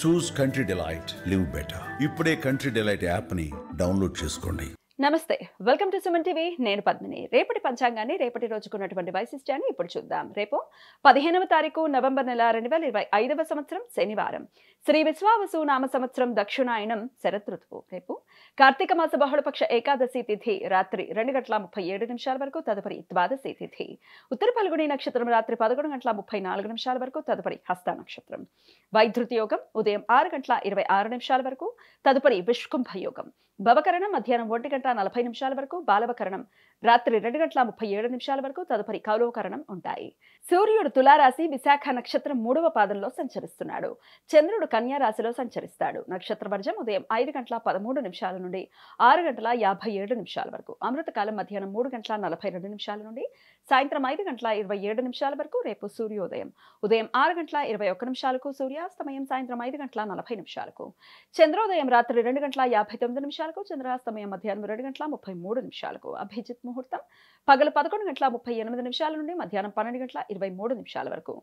చూస్ country delight, live better. ఇప్పుడే country delight యాప్ని download చేసుకోండి. నమస్తే, వెల్కమ్ టు సుమన్ టీవీ. నేను పద్మిని. రేపటి పంచాంగాన్ని, రేపటి రోజుకున్నటువంటి వైశిష్ట్యాన్ని ఇప్పుడు చూద్దాం. రేపు 15వ తారీఖు నవంబర్ నెల 2025వ సంవత్సరం శనివారం. శ్రీ విశ్వావసు నామ సంవత్సరం దక్షిణాయనం శరత్ ఋతువు. రేపు కార్తీక మాస బహుళపక్ష ఏకాదశి తిథి రాత్రి 2:37 వరకు, తదుపరి ద్వాదశి తిథి. ఉత్తర ఫల్గుణి నక్షత్రం రాత్రి 11:34 వరకు, తదుపరి హస్త నక్షత్రం. వైధృతి యోగం ఉదయం 6:26 వరకు, తదుపరి విష్కుంభ యోగం. భవకరణం మధ్యాహ్నం 1:40 వరకు, బాలవకరణం రాత్రి 2:37 వరకు, తదుపరి కౌలవకరణం ఉంటాయి. సూర్యుడు తులారాశి విశాఖ నక్షత్రం 3వ పాదంలో సంచరిస్తున్నాడు. చంద్రుడు కన్యా రాశిలో సంచరిస్తాడు. నక్షత్ర వర్జం ఉదయం 5:13 నుండి 6:57 వరకు. అమృతకాలం మధ్యాహ్నం 3:42 నుండి సాయంత్రం 5:27 వరకు. రేపు సూర్యోదయం ఉదయం 6:21 సూర్యాస్తమయం సాయంత్రం 5:40 చంద్రోదయం రాత్రి 2:59 చంద్రాస్తమయం మధ్యాహ్నం 2:33 అభిజిత్ ముహూర్తం పగలు 11:38 నుండి మధ్యాహ్నం 12:23 వరకు.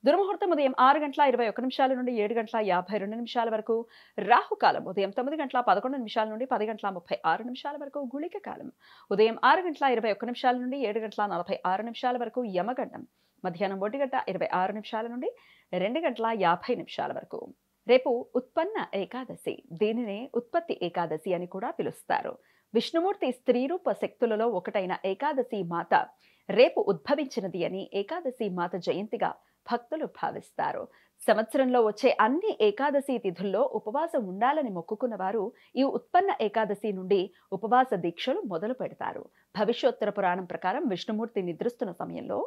దుర్ముహూర్తం ఉదయం 6:21 నుండి 7:52 వరకు. రాహుకాలం ఉదయం 9:11 నుండి 10:36 వరకు. గుళిక కాలం ఉదయం 6:21 నుండి 7:46 వరకు. యమగండం మధ్యాహ్నం 1:26 నుండి 2:50 వరకు. రేపు ఉత్పన్న ఏకాదశి. దీనినే ఉత్పత్తి ఏకాదశి అని కూడా పిలుస్తారు. విష్ణుమూర్తి స్త్రీ రూప శక్తులలో ఒకటైన ఏకాదశి మాత రేపు ఉద్భవించినది అని ఏకాదశి మాత జయంతిగా భక్తులు భావిస్తారు. సంవత్సరంలో వచ్చే అన్ని ఏకాదశి తిథుల్లో ఉపవాసం ఉండాలని మొక్కుకున్న వారు ఈ ఉత్పన్న ఏకాదశి నుండి ఉపవాస దీక్షలు మొదలు పెడతారు. భవిష్యోత్తర పురాణం ప్రకారం విష్ణుమూర్తి నిద్రిస్తున్న సమయంలో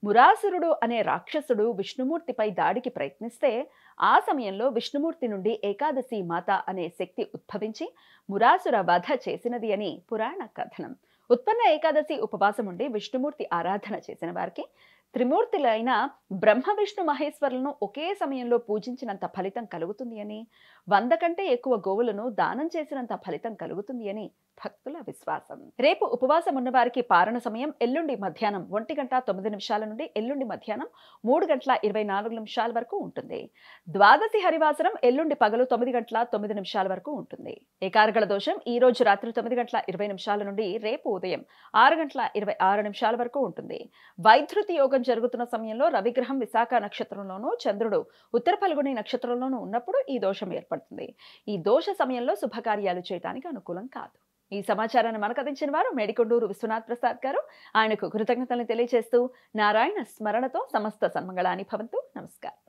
మురాసురుడు అనే రాక్షసుడు విష్ణుమూర్తిపై దాడికి ప్రయత్నిస్తే ఆ సమయంలో విష్ణుమూర్తి నుండి ఏకాదశి మాత అనే శక్తి ఉద్భవించి మురాసుర వధ చేసినది అని పురాణ కథనం. ఉత్పన్న ఏకాదశి ఉపవాసం ఉండి విష్ణుమూర్తి ఆరాధన చేసిన వారికి త్రిమూర్తులైన బ్రహ్మ విష్ణు మహేశ్వరులను ఒకే సమయంలో పూజించినంత ఫలితం కలుగుతుంది అని, 100 కంటే ఎక్కువ గోవులను దానం చేసినంత ఫలితం కలుగుతుంది అని భక్తుల విశ్వాసం. రేపు ఉపవాసం ఉన్న వారికి పారణ సమయం ఎల్లుండి మధ్యాహ్నం 1:09 నుండి ఎల్లుండి మధ్యాహ్నం 3:24 వరకు ఉంటుంది. ద్వాదశి హరివాసరం ఎల్లుండి పగలు 9:09 వరకు ఉంటుంది. ఏకార్గళ దోషం ఈ రోజు రాత్రి 9:20 నుండి రేపు ఉదయం 6:26 వరకు ఉంటుంది. వైధృతి యోగం జరుగుతున్న సమయంలో రవిగ్రహం విశాఖ నక్షత్రంలోనూ చంద్రుడు ఉత్తర ఫల్గుణి నక్షత్రంలోనూ ఉన్నప్పుడు ఈ దోషం ఏర్పడుతుంది. ఈ దోష సమయంలో శుభకార్యాలు చేయడానికి అనుకూలం కాదు. ఈ సమాచారాన్ని మనకు అందించిన వారు మేడికొండూరు విశ్వనాథ్ ప్రసాద్ గారు. ఆయనకు కృతజ్ఞతలు తెలియజేస్తూ నారాయణ స్మరణతో సమస్త సన్మంగళాని భవంతు. నమస్కారం.